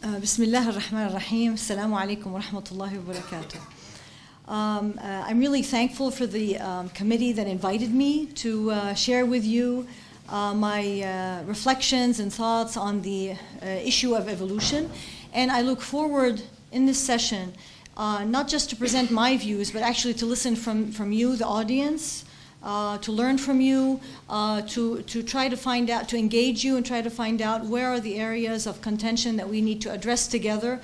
Bismillah ar-Rahman ar-Rahim. Assalamu alaikum wa rahmatullahi wa barakatuh. I'm really thankful for the committee that invited me to share with you my reflections and thoughts on the issue of evolution. And I look forward in this session not just to present my views, but actually to listen from you, the audience, to learn from you, to try to find out, to engage you and try to find out where are the areas of contention that we need to address together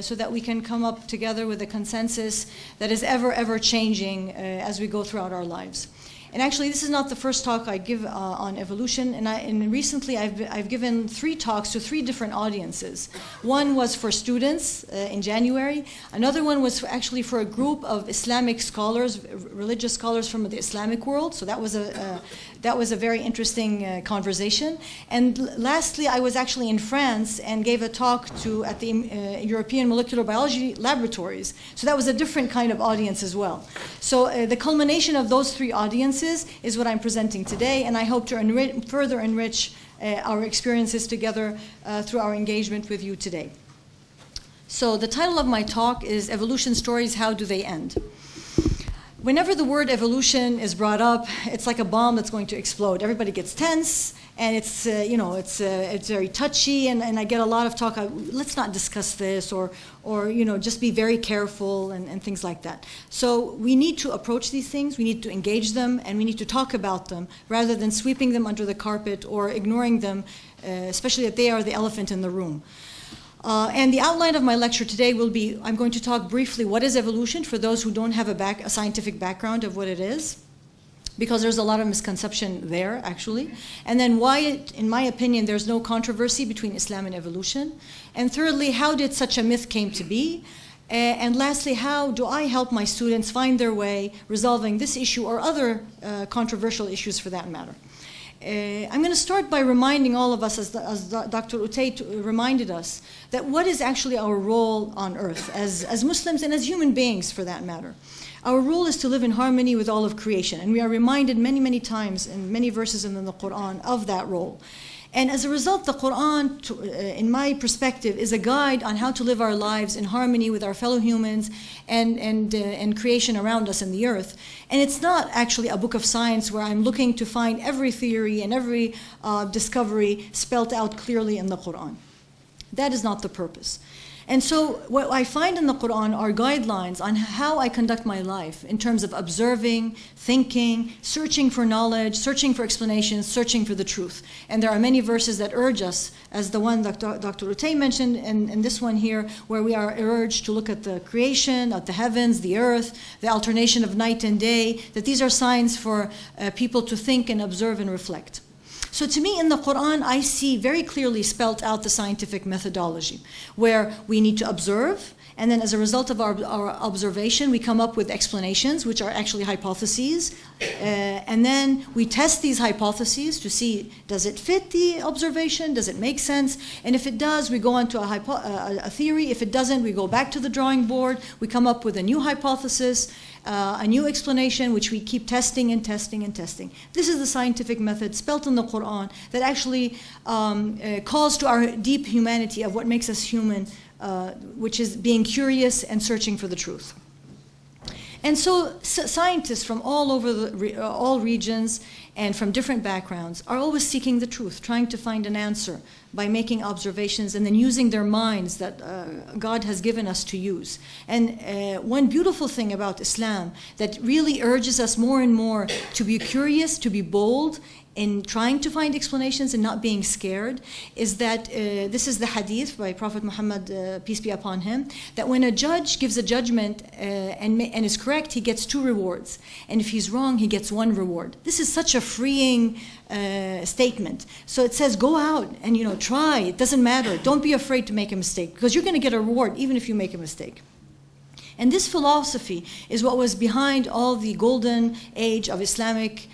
so that we can come up together with a consensus that is ever changing as we go throughout our lives. And actually, this is not the first talk I give on evolution, and recently I've given 3 talks to 3 different audiences. One was for students in January. Another one was actually for a group of Islamic scholars, religious scholars from the Islamic world. So that was a very interesting conversation. And lastly, I was actually in France and gave a talk at the European Molecular Biology Laboratories. So that was a different kind of audience as well. So the culmination of those 3 audiences is what I'm presenting today, and I hope to further enrich our experiences together through our engagement with you today. So the title of my talk is Evolution Stories, How Do They End? Whenever the word evolution is brought up, it's like a bomb that's going to explode. Everybody gets tense, and it's very touchy, and I get a lot of talk. Let's not discuss this, or just be very careful and things like that. So we need to approach these things. We need to engage them, and we need to talk about them rather than sweeping them under the carpet or ignoring them, especially that they are the elephant in the room. And the outline of my lecture today will be, I'm going to talk briefly what is evolution for those who don't have a scientific background of what it is, because there's a lot of misconception there, actually. And then why, in my opinion, there's no controversy between Islam and evolution. And thirdly, how did such a myth came to be? And lastly, how do I help my students find their way resolving this issue or other controversial issues for that matter? I'm going to start by reminding all of us, as Dr. Utay reminded us, that what is actually our role on earth as Muslims and as human beings for that matter. Our role is to live in harmony with all of creation, and we are reminded many times in many verses in the Quran of that role. And as a result, the Quran, in my perspective, is a guide on how to live our lives in harmony with our fellow humans and creation around us in the earth. And it's not actually a book of science where I'm looking to find every theory and every discovery spelled out clearly in the Quran. That is not the purpose. And so what I find in the Quran are guidelines on how I conduct my life in terms of observing, thinking, searching for knowledge, searching for explanations, searching for the truth. And there are many verses that urge us, as the one that Dr. Utay mentioned, and this one here, where we are urged to look at the creation, at the heavens, the earth, the alternation of night and day, that these are signs for people to think and observe and reflect. So to me, in the Quran, I see very clearly spelled out the scientific methodology, where we need to observe, and then as a result of our observation, we come up with explanations, which are actually hypotheses, and then we test these hypotheses to see, does it fit the observation, does it make sense, and if it does, we go on to a theory. If it doesn't, we go back to the drawing board, we come up with a new hypothesis, a new explanation, which we keep testing and testing and testing. This is the scientific method spelt in the Quran that actually calls to our deep humanity of what makes us human, which is being curious and searching for the truth. And so scientists from all over all regions and from different backgrounds are always seeking the truth, trying to find an answer by making observations and then using their minds that God has given us to use. And one beautiful thing about Islam that really urges us more and more to be curious, to be bold, in trying to find explanations and not being scared, is that this is the hadith by Prophet Muhammad, peace be upon him, that when a judge gives a judgment and is correct, he gets 2 rewards. And if he's wrong, he gets 1 reward. This is such a freeing statement. So it says, go out and try. It doesn't matter. Don't be afraid to make a mistake, because you're going to get a reward even if you make a mistake. And this philosophy is what was behind all the golden age of Islamic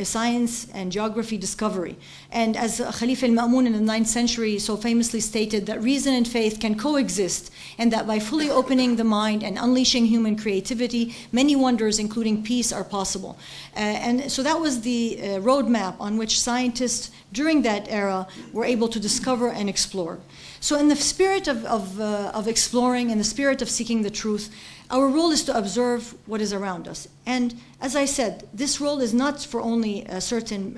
science and geography discovery. And as Khalifa al-Ma'mun in the 9th century so famously stated, that reason and faith can coexist, and that by fully opening the mind and unleashing human creativity, many wonders, including peace, are possible. And so that was the roadmap on which scientists during that era were able to discover and explore. So in the spirit of exploring, in the spirit of seeking the truth, our role is to observe what is around us. And as I said, this role is not for only a certain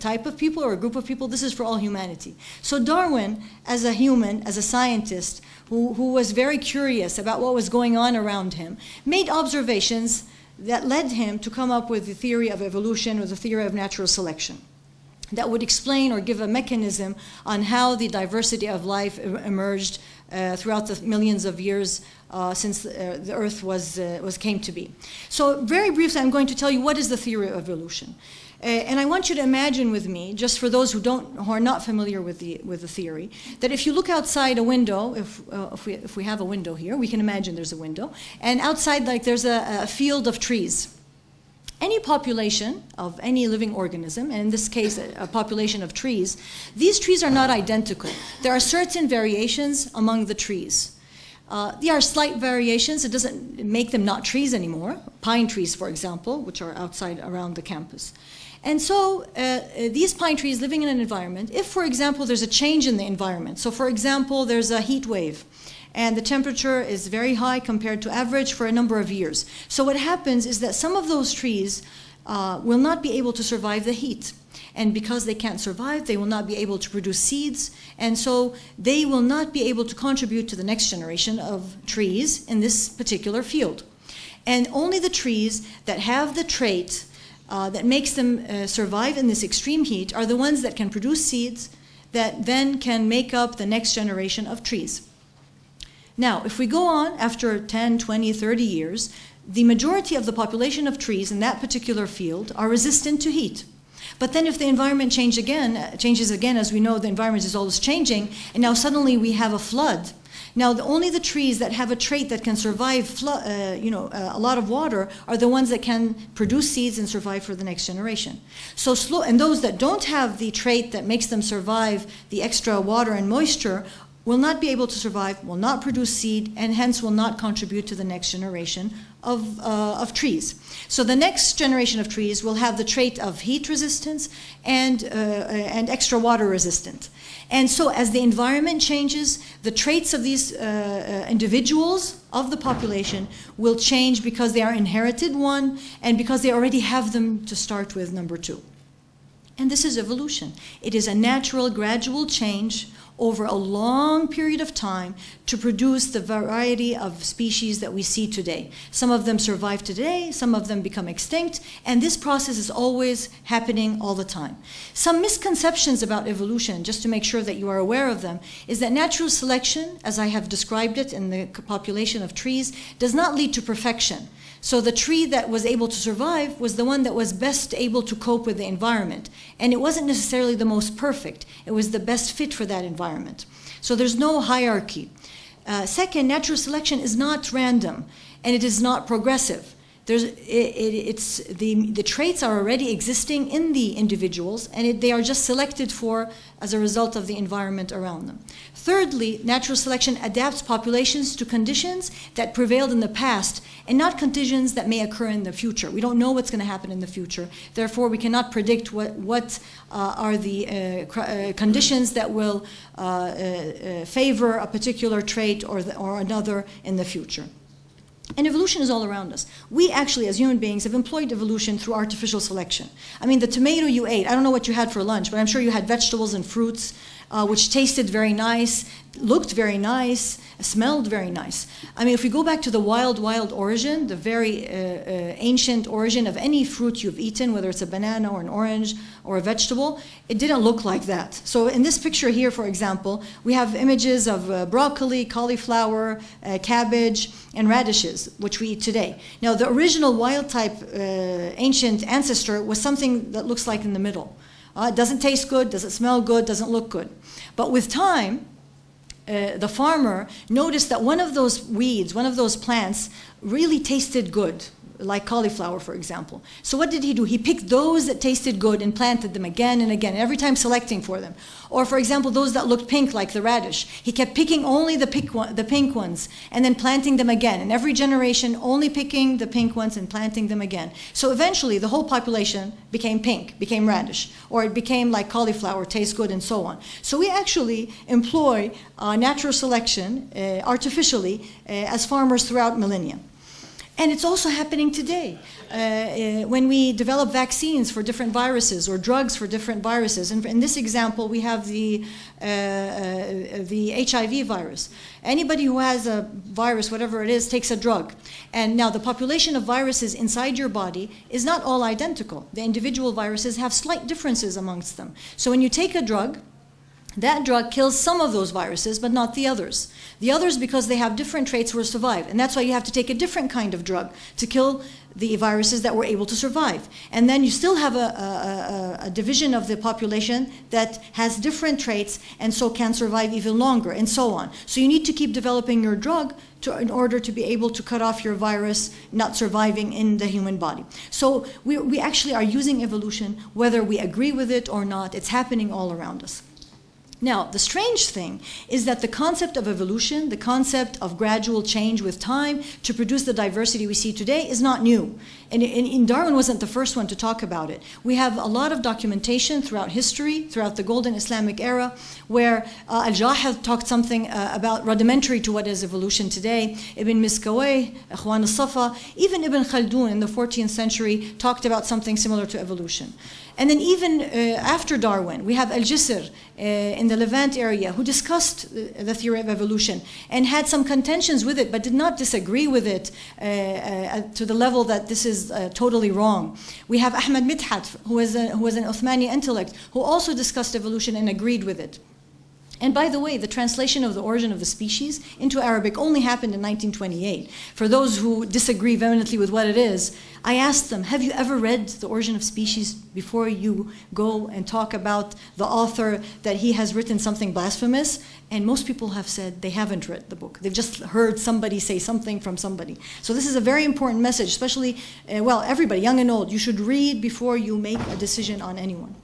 type of people or a group of people. This is for all humanity. So Darwin, as a human, as a scientist, who was very curious about what was going on around him, made observations that led him to come up with the theory of evolution or the theory of natural selection that would explain or give a mechanism on how the diversity of life emerged throughout the millions of years since the Earth came to be. So very briefly, I'm going to tell you what is the theory of evolution. And I want you to imagine with me, just for those who are not familiar with the theory, that if you look outside a window, if we have a window here, we can imagine there's a window, and outside, like, there's a field of trees. Any population of any living organism, and in this case a population of trees, these trees are not identical. There are certain variations among the trees. There are slight variations. It doesn't make them not trees anymore. Pine trees, for example, which are outside around the campus. And so these pine trees living in an environment, if, for example, there's a change in the environment, so for example, there's a heat wave, and the temperature is very high compared to average for a number of years. So what happens is that some of those trees will not be able to survive the heat. And because they can't survive, they will not be able to produce seeds. And so they will not be able to contribute to the next generation of trees in this particular field. And only the trees that have the trait that makes them survive in this extreme heat are the ones that can produce seeds that then can make up the next generation of trees. Now, if we go on after 10, 20, 30 years, the majority of the population of trees in that particular field are resistant to heat. But then if the environment changes again, as we know, the environment is always changing, and now suddenly we have a flood. Now, only the trees that have a trait that can survive a lot of water are the ones that can produce seeds and survive for the next generation. And those that don't have the trait that makes them survive the extra water and moisture will not be able to survive, will not produce seed, and hence will not contribute to the next generation of trees. So the next generation of trees will have the trait of heat resistance and extra water resistant. And so as the environment changes, the traits of these individuals of the population will change because they are inherited, one, and because they already have them to start with, number two. And this is evolution. It is a natural, gradual change over a long period of time to produce the variety of species that we see today. Some of them survive today, some of them become extinct, and this process is always happening all the time. Some misconceptions about evolution, just to make sure that you are aware of them, is that natural selection, as I have described it in the population of trees, does not lead to perfection. So the tree that was able to survive was the one that was best able to cope with the environment. And it wasn't necessarily the most perfect. It was the best fit for that environment. So there's no hierarchy. Second, natural selection is not random, and it is not progressive. The traits are already existing in the individuals, and they are just selected for as a result of the environment around them. Thirdly, natural selection adapts populations to conditions that prevailed in the past and not conditions that may occur in the future. We don't know what's going to happen in the future. Therefore, we cannot predict what are the conditions that will favor a particular trait or another in the future. And evolution is all around us. We actually, as human beings, have employed evolution through artificial selection. I mean, the tomato you ate, I don't know what you had for lunch, but I'm sure you had vegetables and fruits, which tasted very nice, looked very nice, smelled very nice. I mean, if we go back to the wild origin, the very ancient origin of any fruit you've eaten, whether it's a banana or an orange or a vegetable, it didn't look like that. So in this picture here, for example, we have images of broccoli, cauliflower, cabbage, and radishes, which we eat today. Now, the original wild type ancient ancestor was something that looks like in the middle. It doesn't taste good, doesn't smell good, doesn't look good. But with time, the farmer noticed that one of those weeds, one of those plants, really tasted good. like cauliflower, for example. So what did he do? He picked those that tasted good and planted them again and again, every time selecting for them. Or, for example, those that looked pink, like the radish. He kept picking only the pink ones and then planting them again. And every generation only picking the pink ones and planting them again. So eventually, the whole population became pink, became radish. Or it became like cauliflower, tastes good, and so on. So we actually employ natural selection artificially as farmers throughout millennia. And it's also happening today. When we develop vaccines for different viruses or drugs for different viruses. And in this example, we have the HIV virus. Anybody who has a virus, whatever it is, takes a drug. And now the population of viruses inside your body is not all identical. The individual viruses have slight differences amongst them. So when you take a drug, that drug kills some of those viruses, but not the others. The others, because they have different traits, will survive. And that's why you have to take a different kind of drug to kill the viruses that were able to survive. And then you still have a division of the population that has different traits and so can survive even longer, and so on. So you need to keep developing your drug in order to be able to cut off your virus not surviving in the human body. So we actually are using evolution, whether we agree with it or not. It's happening all around us. Now, the strange thing is that the concept of evolution, the concept of gradual change with time to produce the diversity we see today is not new. And Darwin wasn't the first one to talk about it. We have a lot of documentation throughout history, throughout the golden Islamic era, where Al-Jahid talked something about rudimentary to what is evolution today. Ibn Miskawayh, Ikhwan al-Safa, even Ibn Khaldun in the 14th century talked about something similar to evolution. And then even after Darwin, we have Al-Jisr in the Levant area who discussed the theory of evolution and had some contentions with it, but did not disagree with it to the level that this is totally wrong. We have Ahmad Midhat, who was an Uthmani intellect, who also discussed evolution and agreed with it. And by the way, the translation of The Origin of the Species into Arabic only happened in 1928. For those who disagree vehemently with what it is, I asked them, have you ever read The Origin of Species before you go and talk about the author that he has written something blasphemous? And most people have said they haven't read the book. They've just heard somebody say something from somebody. So this is a very important message, especially, well, everybody, young and old. You should read before you make a decision on anyone.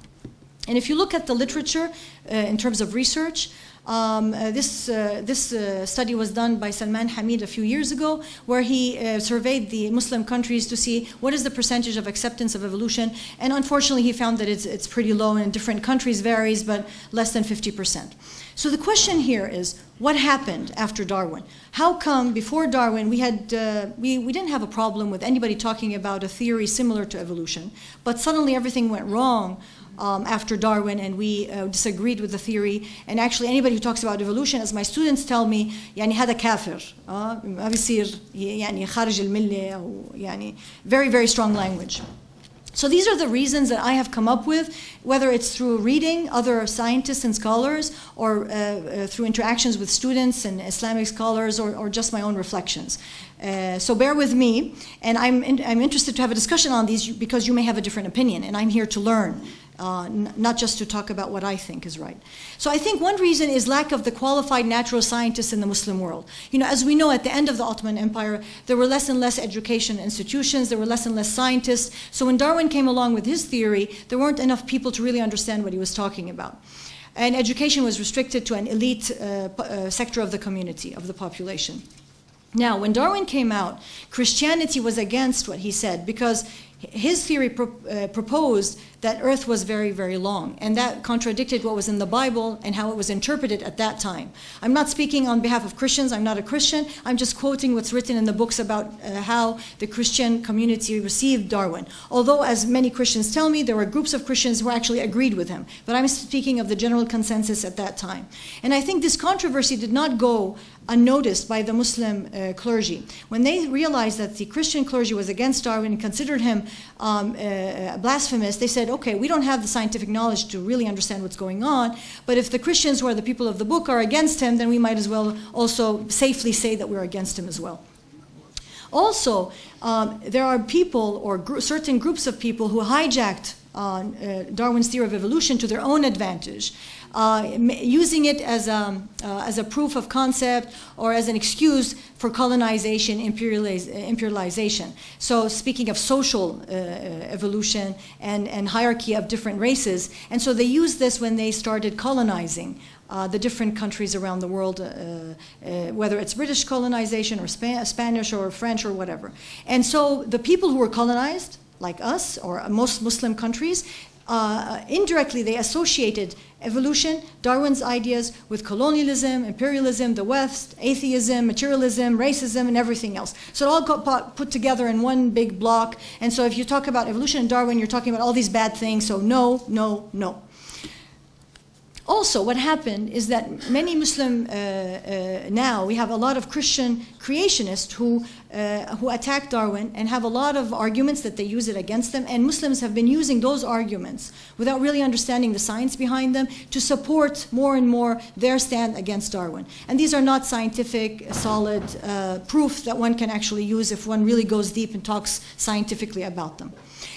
And if you look at the literature in terms of research, this study was done by Salman Hamid a few years ago, where he surveyed the Muslim countries to see what is the percentage of acceptance of evolution. And unfortunately, he found that it's pretty low, and in different countries varies, but less than 50%. So the question here is, what happened after Darwin? How come before Darwin we didn't have a problem with anybody talking about a theory similar to evolution, but suddenly everything went wrong after Darwin, and we disagreed with the theory. And actually, anybody who talks about evolution, as my students tell me, يعني هذا كافر, ما بيصير يعني خارج الملة, أو يعني very, very strong language. So these are the reasons that I have come up with, whether it's through reading other scientists and scholars, or through interactions with students and Islamic scholars, or just my own reflections. So bear with me, and I'm interested to have a discussion on these because you may have a different opinion, and I'm here to learn. Not just to talk about what I think is right. So I think one reason is lack of the qualified natural scientists in the Muslim world. You know, as we know, at the end of the Ottoman Empire, there were less and less education institutions, there were less and less scientists. So when Darwin came along with his theory, there weren't enough people to really understand what he was talking about. And education was restricted to an elite sector of the community, of the population. Now, when Darwin came out, Christianity was against what he said, because his theory proposed that Earth was very, very long, and that contradicted what was in the Bible and how it was interpreted at that time. I'm not speaking on behalf of Christians, I'm not a Christian, I'm just quoting what's written in the books about how the Christian community received Darwin. Although, as many Christians tell me, there were groups of Christians who actually agreed with him, but I'm speaking of the general consensus at that time. And I think this controversy did not go unnoticed by the Muslim clergy. When they realized that the Christian clergy was against Darwin and considered him blasphemous, they said, okay, we don't have the scientific knowledge to really understand what's going on, but if the Christians, who are the people of the book, are against him, then we might as well also safely say that we're against him as well. Also, there are people, or certain groups of people, who hijacked Darwin's theory of evolution to their own advantage. using it as a proof of concept or as an excuse for colonization, imperialization. So speaking of social evolution and hierarchy of different races. And so they used this when they started colonizing the different countries around the world, whether it's British colonization or Spanish or French or whatever. And so the people who were colonized, like us or most Muslim countries, indirectly they associated evolution, Darwin's ideas, with colonialism, imperialism, the West, atheism, materialism, racism, and everything else. So it all got put together in one big block. And so if you talk about evolution and Darwin, you're talking about all these bad things. So no, no, no. Also, what happened is that many Muslim, now we have a lot of Christian creationists who attack Darwin and have a lot of arguments that they use it against them, and Muslims have been using those arguments without really understanding the science behind them to support more and more their stand against Darwin. And these are not scientific, solid proof that one can actually use if one really goes deep and talks scientifically about them.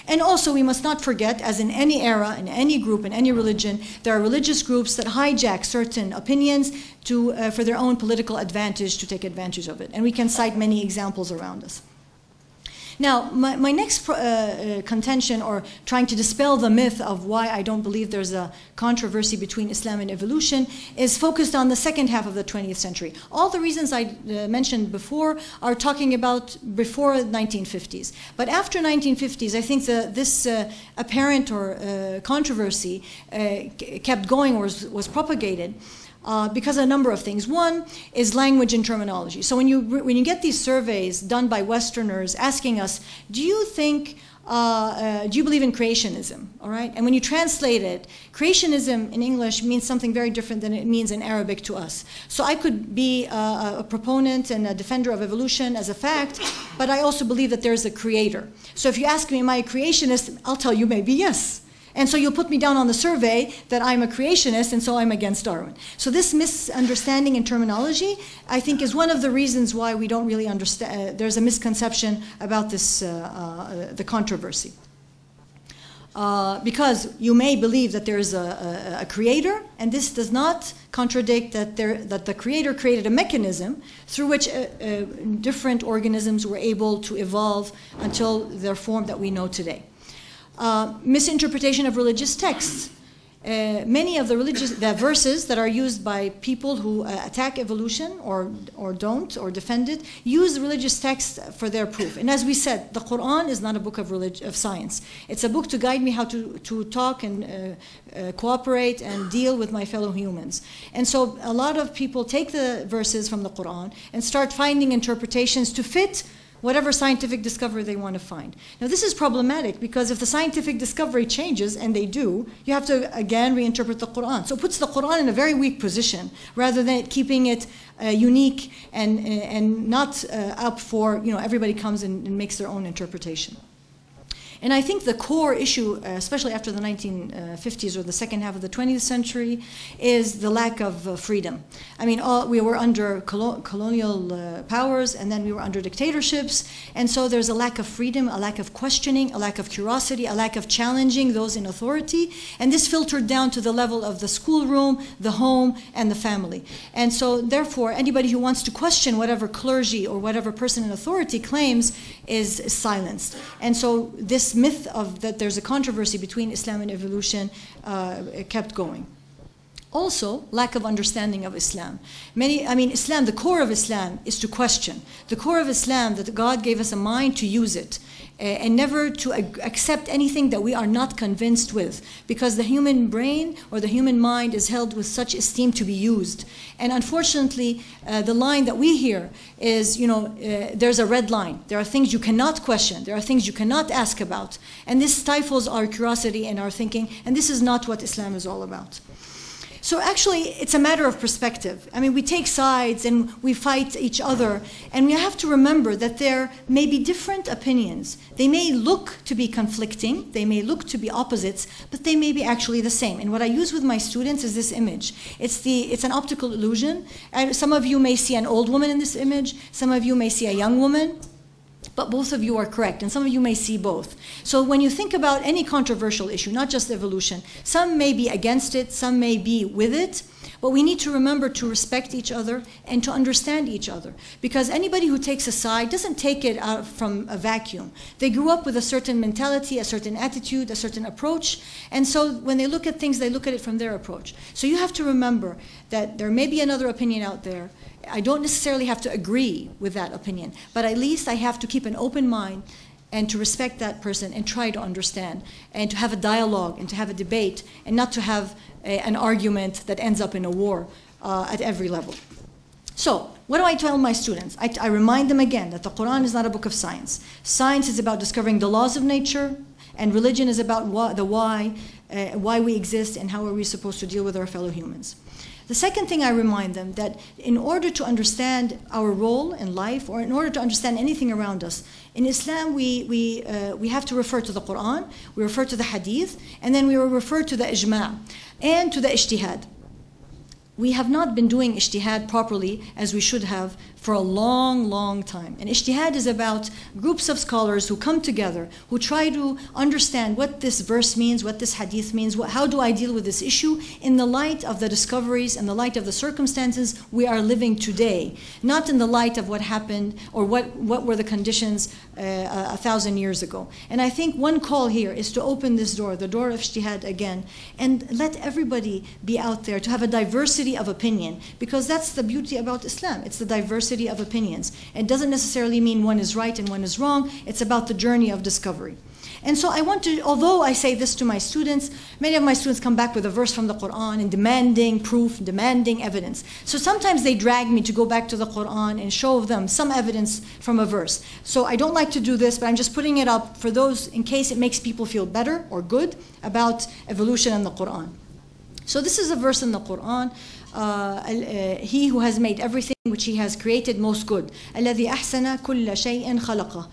And also, we must not forget, as in any era, in any group, in any religion, there are religious groups that hijack certain opinions for their own political advantage, to take advantage of it. And we can cite many examples around us. Now, my next contention, or trying to dispel the myth of why I don't believe there's a controversy between Islam and evolution, is focused on the second half of the 20th century. All the reasons I mentioned before are talking about before the 1950s. But after 1950s, I think this apparent or controversy kept going or was propagated. Because of a number of things. One is language and terminology. So when you get these surveys done by Westerners asking us, do you believe in creationism? All right? And when you translate it, creationism in English means something very different than it means in Arabic to us. So I could be a proponent and a defender of evolution as a fact, but I also believe that there's a creator. So if you ask me, am I a creationist? I'll tell you maybe yes. And so you'll put me down on the survey that I'm a creationist and so I'm against Darwin. So this misunderstanding in terminology, I think, is one of the reasons why we don't really understand, there's a misconception about this, the controversy. Because you may believe that there is a creator, and this does not contradict that the creator created a mechanism through which different organisms were able to evolve until their form that we know today. Misinterpretation of religious texts. Many of the verses that are used by people who attack evolution or don't or defend it use religious texts for their proof. And as we said, the Quran is not a book of science. It's a book to guide me how to talk and cooperate and deal with my fellow humans. And so a lot of people take the verses from the Quran and start finding interpretations to fit whatever scientific discovery they want to find. Now this is problematic because if the scientific discovery changes, and they do, you have to again reinterpret the Quran. So it puts the Quran in a very weak position rather than keeping it unique and not up for, everybody comes and makes their own interpretation. And I think the core issue, especially after the 1950s or the second half of the 20th century, is the lack of freedom. I mean, we were under colonial powers, and then we were under dictatorships, and so there's a lack of freedom, a lack of questioning, a lack of curiosity, a lack of challenging those in authority, and this filtered down to the level of the schoolroom, the home, and the family. And so, therefore, anybody who wants to question whatever clergy or whatever person in authority claims is silenced. And so this myth of that there's a controversy between Islam and evolution kept going. Also, lack of understanding of Islam. Islam, the core of Islam is to question. The core of Islam, that God gave us a mind to use it and never to accept anything that we are not convinced with, because the human brain or the human mind is held with such esteem to be used. And unfortunately, the line that we hear is, there's a red line. There are things you cannot question. There are things you cannot ask about. And this stifles our curiosity and our thinking, and this is not what Islam is all about. So actually, it's a matter of perspective. I mean, we take sides and we fight each other, and we have to remember that there may be different opinions. They may look to be conflicting, they may look to be opposites, but they may be actually the same. And what I use with my students is this image. It's an optical illusion. And some of you may see an old woman in this image, some of you may see a young woman. But both of you are correct, and some of you may see both. So when you think about any controversial issue, not just evolution, some may be against it, some may be with it, but we need to remember to respect each other and to understand each other. Because anybody who takes a side doesn't take it out from a vacuum. They grew up with a certain mentality, a certain attitude, a certain approach, and so when they look at things, they look at it from their approach. So you have to remember that there may be another opinion out there. I don't necessarily have to agree with that opinion, but at least I have to keep an open mind and to respect that person and try to understand and to have a dialogue and to have a debate and not to have an argument that ends up in a war at every level. So, what do I tell my students? I remind them again that the Quran is not a book of science. Science is about discovering the laws of nature, and religion is about why we exist and how are we supposed to deal with our fellow humans. The second thing I remind them that in order to understand our role in life, or in order to understand anything around us, in Islam we have to refer to the Quran, we refer to the Hadith, and then we refer to the Ijma' and to the Ijtihad. We have not been doing ijtihad properly as we should have for a long, long time. And ijtihad is about groups of scholars who come together, who try to understand what this verse means, what this hadith means, how do I deal with this issue in the light of the discoveries, in the light of the circumstances we are living today, not in the light of what happened or what were the conditions 1,000 years ago. And I think one call here is to open this door, the door of ijtihad again, and let everybody be out there to have a diversity of opinion, because that's the beauty about Islam. It's the diversity of opinions. It doesn't necessarily mean one is right and one is wrong. It's about the journey of discovery. And so I want to, although I say this to my students, many of my students come back with a verse from the Quran and demanding proof, demanding evidence. So sometimes they drag me to go back to the Quran and show them some evidence from a verse. So I don't like to do this, but I'm just putting it up for those in case it makes people feel better or good about evolution in the Quran. So this is a verse in the Quran. He who has made everything which he has created most good. الذي أحسن كل شيء خلقه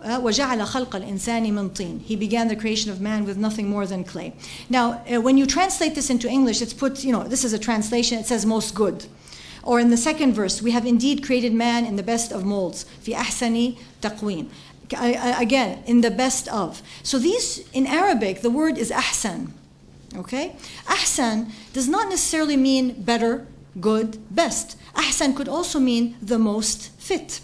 وجعل خلق الإنسان من طين. He began the creation of man with nothing more than clay. Now, when you translate this into English, it's put, this is a translation, it says most good. Or in the second verse, we have indeed created man in the best of molds. في أحسن تقويم. Again, in the best of. So these, in Arabic, the word is أحسن. Okay? Ahsan does not necessarily mean better, good, best. Ahsan could also mean the most fit.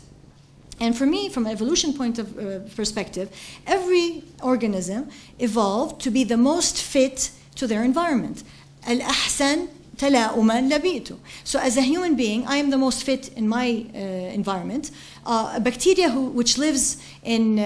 And for me, from an evolution point of perspective, every organism evolved to be the most fit to their environment. Al-ahsan tala'uman labitu. So as a human being, I am the most fit in my environment. A bacteria which lives in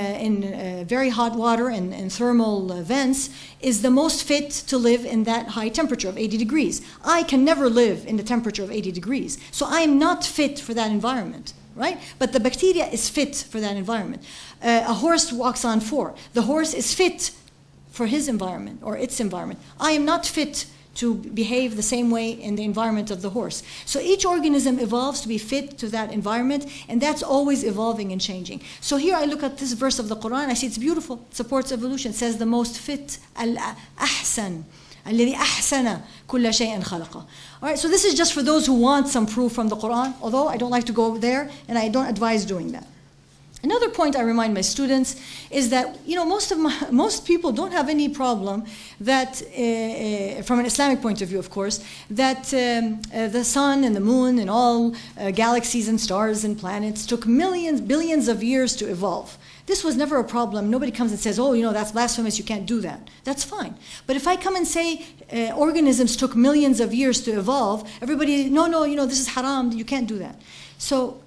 very hot water and thermal vents is the most fit to live in that high temperature of 80 degrees. I can never live in the temperature of 80 degrees. So I am not fit for that environment, right? But the bacteria is fit for that environment. A horse walks on 4. The horse is fit for his environment or its environment. I am not fit to behave the same way in the environment of the horse. So each organism evolves to be fit to that environment, and that's always evolving and changing. So here I look at this verse of the Quran, I see it's beautiful, it supports evolution. It says the most fit, al-ahsan, الذي أحسن كل شيء خلقه. All right, so this is just for those who want some proof from the Quran, although I don't like to go there, and I don't advise doing that. Another point I remind my students is that most people don't have any problem that, from an Islamic point of view, of course, that the sun and the moon and all galaxies and stars and planets took billions of years to evolve. This was never a problem. Nobody comes and says, oh, that's blasphemous, you can't do that. That's fine. But if I come and say organisms took millions of years to evolve, everybody, no, this is haram, you can't do that. So,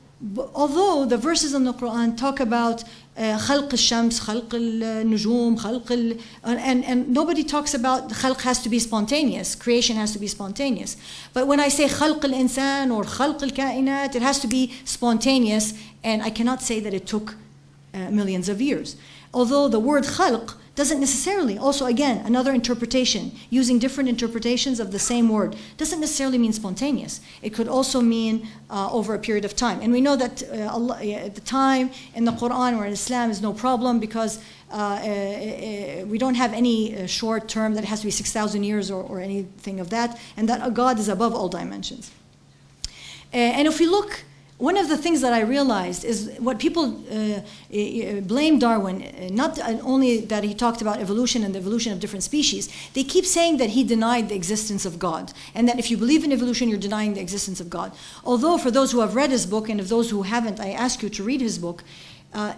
although the verses in the Quran talk about خلق الشمس, خلق النجوم, and nobody talks about خلق has to be spontaneous, creation has to be spontaneous. But when I say خلق الإنسان or خلق الكائنات, it has to be spontaneous, and I cannot say that it took millions of years. Although the word خلق doesn't necessarily, also again, another interpretation, using different interpretations of the same word, doesn't necessarily mean spontaneous. It could also mean over a period of time. And we know that at the time in the Quran or in Islam is no problem because we don't have any short term that has to be 6,000 years or anything of that, and that God is above all dimensions. And if we look one of the things that I realized is what people blame Darwin, not only that he talked about evolution and the evolution of different species, they keep saying that he denied the existence of God, and that if you believe in evolution, you're denying the existence of God. Although for those who have read his book, and of those who haven't, I ask you to read his book.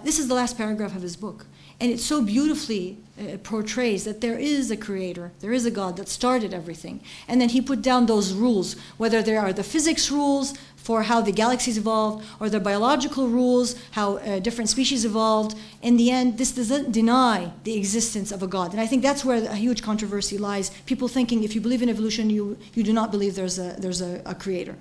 This is the last paragraph of his book. And it so beautifully portrays that there is a creator, there is a God that started everything. And then he put down those rules, whether there are the physics rules for how the galaxies evolved, or the biological rules, how different species evolved. In the end, this doesn't deny the existence of a God. And I think that's where a huge controversy lies. People thinking if you believe in evolution, you do not believe there's a creator.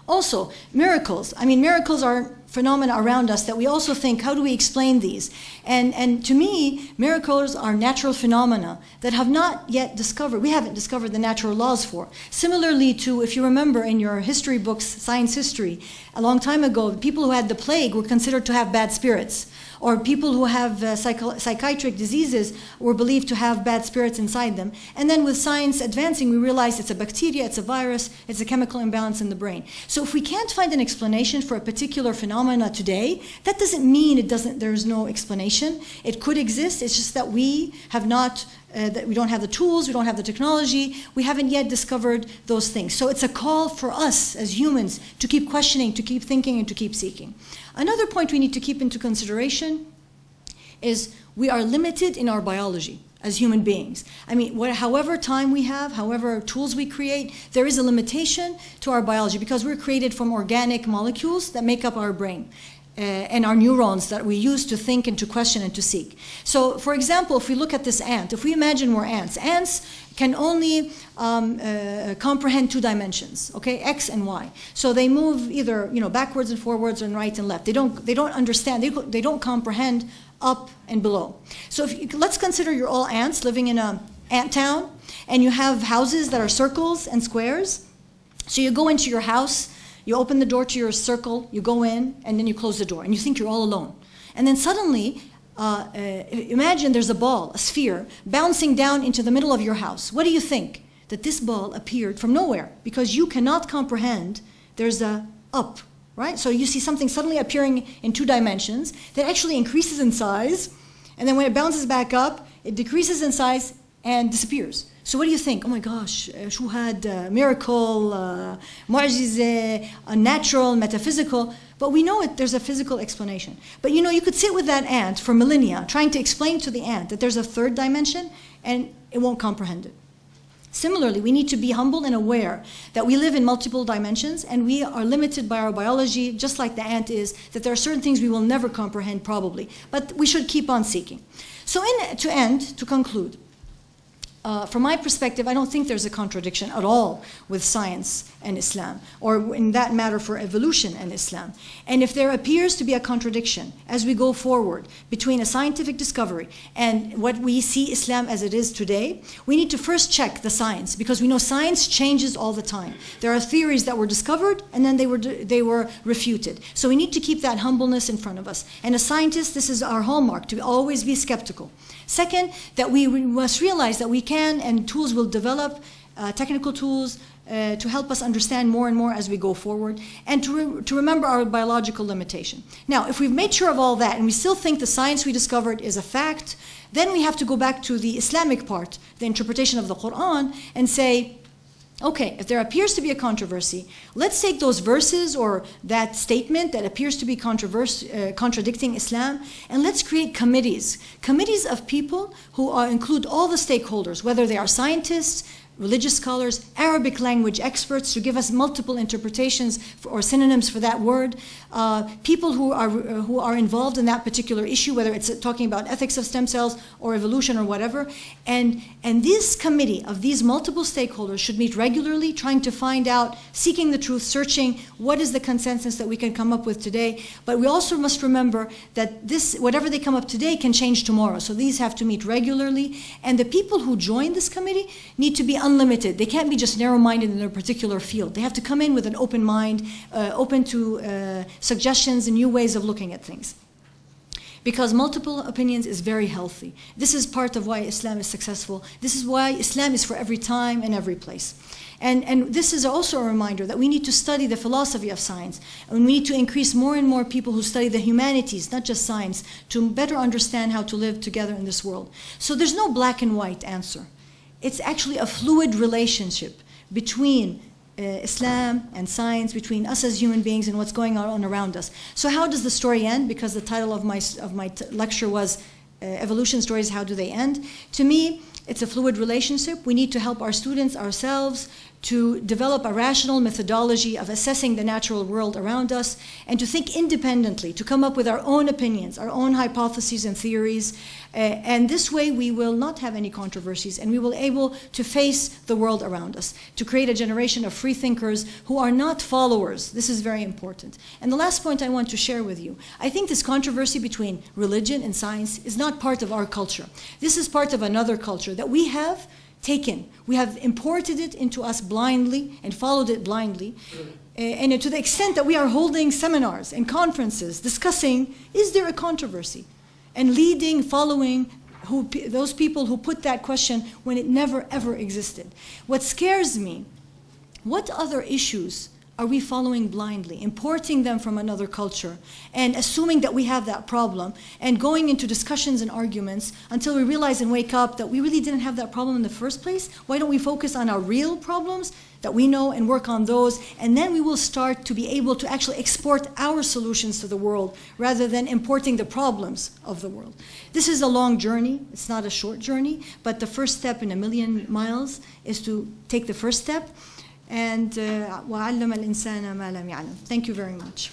Also, miracles. I mean, miracles are phenomena around us that we also think, how do we explain these? And to me, miracles are natural phenomena that have not yet discovered, we haven't discovered the natural laws for. Similarly to, if you remember in your history books, science history, a long time ago, people who had the plague were considered to have bad spirits. Or people who have psychiatric diseases were believed to have bad spirits inside them. And then with science advancing, we realized it's a bacteria, it's a virus, it's a chemical imbalance in the brain. So if we can't find an explanation for a particular phenomena today, that doesn't mean there's no explanation. It could exist, it's just that we have not, that we don't have the tools, we don't have the technology, we haven't yet discovered those things. So it's a call for us as humans to keep questioning, to keep thinking, and to keep seeking. Another point we need to keep into consideration is we are limited in our biology as human beings. I mean, however time we have, however tools we create, there is a limitation to our biology because we're created from organic molecules that make up our brain. And our neurons that we use to think and to question and to seek. So, for example, if we look at this ant, if we imagine we're ants, ants can only comprehend two dimensions, okay, X and Y. So they move either, backwards and forwards and right and left. They don't understand. They don't comprehend up and below. So let's consider you're all ants living in an ant town, and you have houses that are circles and squares. So you go into your house. You open the door to your circle, you go in, and then you close the door, and you think you're all alone. And then suddenly, imagine there's a ball, a sphere, bouncing down into the middle of your house. What do you think? That this ball appeared from nowhere, because you cannot comprehend there's a up, right? So you see something suddenly appearing in two dimensions that actually increases in size, and then when it bounces back up, it decreases in size and disappears. So what do you think? Oh my gosh, شو هاد miracle, معجزة, natural, metaphysical. But we know there's a physical explanation. But you could sit with that ant for millennia trying to explain to the ant that there's a third dimension and it won't comprehend it. Similarly, we need to be humble and aware that we live in multiple dimensions and we are limited by our biology, just like the ant is, that there are certain things we will never comprehend probably. But we should keep on seeking. So to conclude, from my perspective, I don't think there's a contradiction at all with science and Islam, or in that matter for evolution and Islam. And if there appears to be a contradiction as we go forward between a scientific discovery and what we see Islam as it is today, we need to first check the science, because we know science changes all the time. There are theories that were discovered and then they were refuted. So we need to keep that humbleness in front of us. And as scientists, this is our hallmark, to always be skeptical. Second, that we must realize that we can, and tools will develop, technical tools, to help us understand more and more as we go forward, and to remember our biological limitation. Now, if we've made sure of all that, and we still think the science we discovered is a fact, then we have to go back to the Islamic part, the interpretation of the Quran, and say, okay, if there appears to be a controversy, let's take those verses or that statement that appears to be contradicting Islam, and let's create committees of people who include all the stakeholders, whether they are scientists, religious scholars, Arabic language experts, to give us multiple interpretations or synonyms for that word, people who are involved in that particular issue, whether it's talking about ethics of stem cells or evolution or whatever. And this committee of these multiple stakeholders should meet regularly, trying to find out, seeking the truth, searching what is the consensus that we can come up with today. But we also must remember that whatever they come up today can change tomorrow. So these have to meet regularly. And the people who join this committee need to be unlimited. They can't be just narrow-minded in a particular field. They have to come in with an open mind, open to suggestions and new ways of looking at things. because multiple opinions is very healthy. This is part of why Islam is successful. This is why Islam is for every time and every place. And this is also a reminder that we need to study the philosophy of science, and we need to increase more and more people who study the humanities, not just science, to better understand how to live together in this world. So there's no black and white answer. It's actually a fluid relationship between Islam and science, between us as human beings and what's going on around us. So how does the story end? Because the title of my lecture was Evolution Stories, How Do They End? To me, it's a fluid relationship. We need to help our students, ourselves, to develop a rational methodology of assessing the natural world around us and to think independently, to come up with our own opinions, our own hypotheses and theories. And this way we will not have any controversies and we will be able to face the world around us, to create a generation of free thinkers who are not followers. This is very important. And the last point I want to share with you, I think this controversy between religion and science is not part of our culture. This is part of another culture that we have taken. We have imported it into us blindly and followed it blindly. And to the extent that we are holding seminars and conferences discussing, is there a controversy? And leading, following those people who put that question when it never ever existed. What scares me, what other issues are we following blindly, importing them from another culture and assuming that we have that problem and going into discussions and arguments until we realize and wake up that we really didn't have that problem in the first place? Why don't we focus on our real problems that we know and work on those, and then we will start to be able to actually export our solutions to the world rather than importing the problems of the world. This is a long journey. It's not a short journey, but the first step in 1,000,000 miles is to take the first step. And وَعَلَّمَ الْإِنسَانَ مَا لَمْ يَعْلَمْ. Thank you very much.